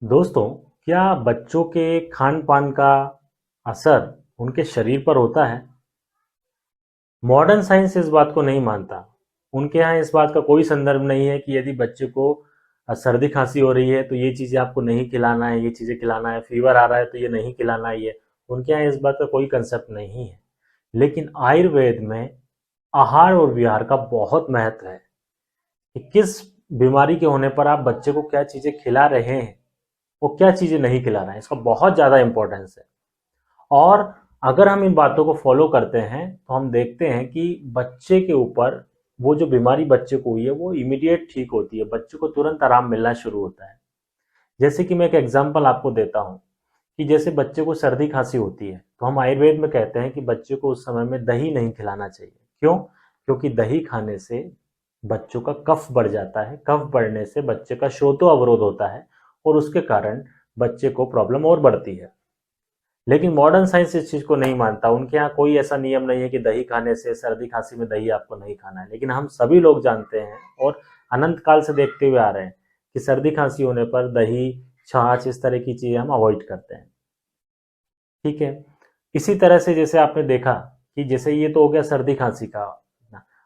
दोस्तों, क्या बच्चों के खान-पान का असर उनके शरीर पर होता है? मॉडर्न साइंस इस बात को नहीं मानता। उनके यहाँ इस बात का कोई संदर्भ नहीं है कि यदि बच्चे को सर्दी खांसी हो रही है तो ये चीज़ें आपको नहीं खिलाना है, ये चीज़ें खिलाना है, फीवर आ रहा है तो ये नहीं खिलाना है ये। उनके यहाँ इस बात का कोई कंसेप्ट नहीं है। लेकिन आयुर्वेद में आहार और विहार का बहुत महत्व है कि किस बीमारी के होने पर आप बच्चे को क्या चीज़ें खिला रहे हैं, वो क्या चीज़ें नहीं खिला रहे हैं, इसका बहुत ज़्यादा इंपॉर्टेंस है। और अगर हम इन बातों को फॉलो करते हैं तो हम देखते हैं कि बच्चे के ऊपर वो जो बीमारी बच्चे को हुई है वो इमीडिएट ठीक होती है, बच्चे को तुरंत आराम मिलना शुरू होता है। जैसे कि मैं एक एग्जांपल आपको देता हूँ कि जैसे बच्चे को सर्दी खांसी होती है तो हम आयुर्वेद में कहते हैं कि बच्चे को उस समय में दही नहीं खिलाना चाहिए। क्यों? क्योंकि दही खाने से बच्चों का कफ बढ़ जाता है, कफ बढ़ने से बच्चे का श्रोतो अवरोध होता है और उसके कारण बच्चे को प्रॉब्लम और बढ़ती है। लेकिन मॉडर्न साइंस इस चीज़ को नहीं मानता। उनके यहाँ कोई ऐसा नियम नहीं है कि दही खाने से सर्दी खांसी में दही आपको नहीं खाना है। लेकिन हम सभी लोग जानते हैं और अनंत काल से देखते हुए आ रहे हैं कि सर्दी खांसी होने पर दही, छाछ इस तरह की चीज़ें हम अवॉइड करते हैं। ठीक है। इसी तरह से जैसे आपने देखा कि जैसे ये तो हो गया सर्दी खांसी का।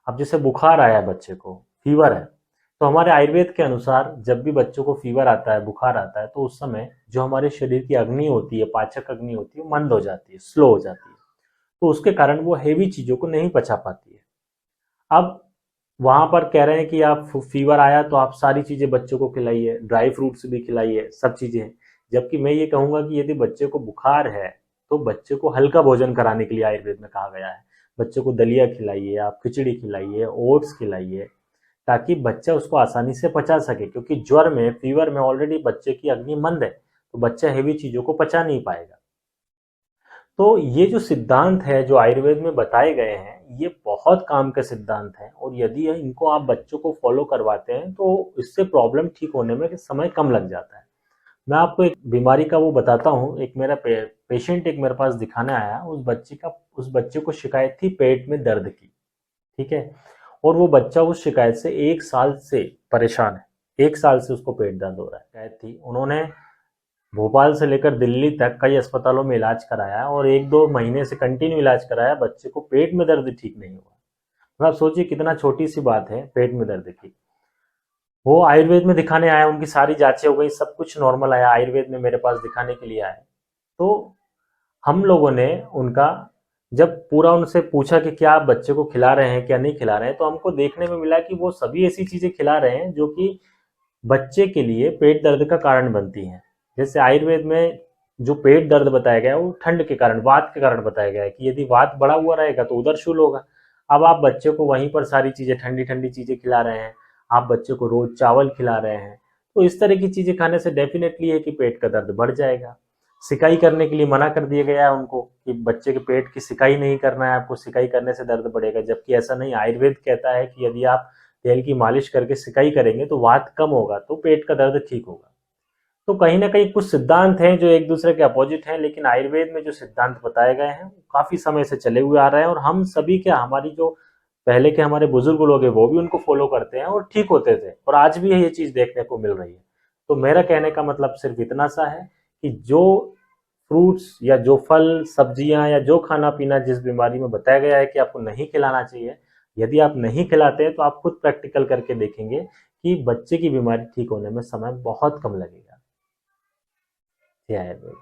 अब जैसे बुखार आया है बच्चे को, फीवर है, तो हमारे आयुर्वेद के अनुसार जब भी बच्चों को फीवर आता है, बुखार आता है, तो उस समय जो हमारे शरीर की अग्नि होती है, पाचक अग्नि होती है, वो मंद हो जाती है, स्लो हो जाती है। तो उसके कारण वो हेवी चीजों को नहीं पचा पाती है। अब वहां पर कह रहे हैं कि आप फीवर आया तो आप सारी चीजें बच्चों को खिलाइए, ड्राई फ्रूट्स भी खिलाइए, सब चीजें हैं। जबकि मैं ये कहूंगा कि यदि बच्चे को बुखार है तो बच्चे को हल्का भोजन कराने के लिए आयुर्वेद में कहा गया है। बच्चे को दलिया खिलाइए, आप खिचड़ी खिलाइए, ओट्स खिलाइए, ताकि बच्चा उसको आसानी से पचा सके। क्योंकि ज्वर में, फीवर में ऑलरेडी बच्चे की अग्नि मंद है, तो बच्चा हेवी चीजों को पचा नहीं पाएगा। तो ये जो सिद्धांत है जो आयुर्वेद में बताए गए हैं, ये बहुत काम के सिद्धांत हैं और यदि इनको आप बच्चों को फॉलो करवाते हैं तो इससे प्रॉब्लम ठीक होने में समय कम लग जाता है। मैं आपको एक बीमारी का वो बताता हूँ। एक मेरा पेशेंट एक मेरे पास दिखाने आया। उस बच्चे को शिकायत थी पेट में दर्द की। ठीक है। और वो बच्चा उस शिकायत से 1 साल से परेशान है। 1 साल से उसको पेट दर्द हो रहा है। शिकायत थी, उन्होंने भोपाल से लेकर दिल्ली तक कई अस्पतालों में इलाज कराया और 1-2 महीने से कंटिन्यू इलाज कराया, बच्चे को पेट में दर्द ठीक नहीं हुआ। तो आप सोचिए कितना छोटी सी बात है पेट में दर्द की। वो आयुर्वेद में दिखाने आया, उनकी सारी जांचें हो गई, सब कुछ नॉर्मल आया, आयुर्वेद में मेरे पास दिखाने के लिए आए। तो हम लोगों ने उनका जब पूरा उनसे पूछा कि क्या आप बच्चे को खिला रहे हैं क्या नहीं खिला रहे हैं, तो हमको देखने में मिला कि वो सभी ऐसी चीजें खिला रहे हैं जो कि बच्चे के लिए पेट दर्द का कारण बनती हैं। जैसे आयुर्वेद में जो पेट दर्द बताया गया है वो ठंड के कारण, वात के कारण बताया गया है कि यदि वात बढ़ा हुआ रहेगा तो उधर शूल होगा। अब आप बच्चे को वहीं पर सारी चीजें, ठंडी ठंडी चीजें खिला रहे हैं, आप बच्चे को रोज चावल खिला रहे हैं, तो इस तरह की चीजें खाने से डेफिनेटली है कि पेट का दर्द बढ़ जाएगा। सिकाई करने के लिए मना कर दिया गया है उनको कि बच्चे के पेट की सिकाई नहीं करना है आपको, सिकाई करने से दर्द बढ़ेगा। जबकि ऐसा नहीं, आयुर्वेद कहता है कि यदि आप तेल की मालिश करके सिकाई करेंगे तो वात कम होगा, तो पेट का दर्द ठीक होगा। तो कहीं ना कहीं कुछ सिद्धांत हैं जो एक दूसरे के अपोजिट हैं, लेकिन आयुर्वेद में जो सिद्धांत बताए गए हैं वो काफी समय से चले हुए आ रहे हैं और हम सभी क्या, हमारी जो पहले के हमारे बुजुर्ग लोग हैं वो भी उनको फॉलो करते हैं और ठीक होते थे, और आज भी ये चीज देखने को मिल रही है। तो मेरा कहने का मतलब सिर्फ इतना सा है कि जो फ्रूट्स या जो फल सब्जियां या जो खाना पीना जिस बीमारी में बताया गया है कि आपको नहीं खिलाना चाहिए, यदि आप नहीं खिलाते हैं तो आप खुद प्रैक्टिकल करके देखेंगे कि बच्चे की बीमारी ठीक होने में समय बहुत कम लगेगा। जय आयुर्वेद।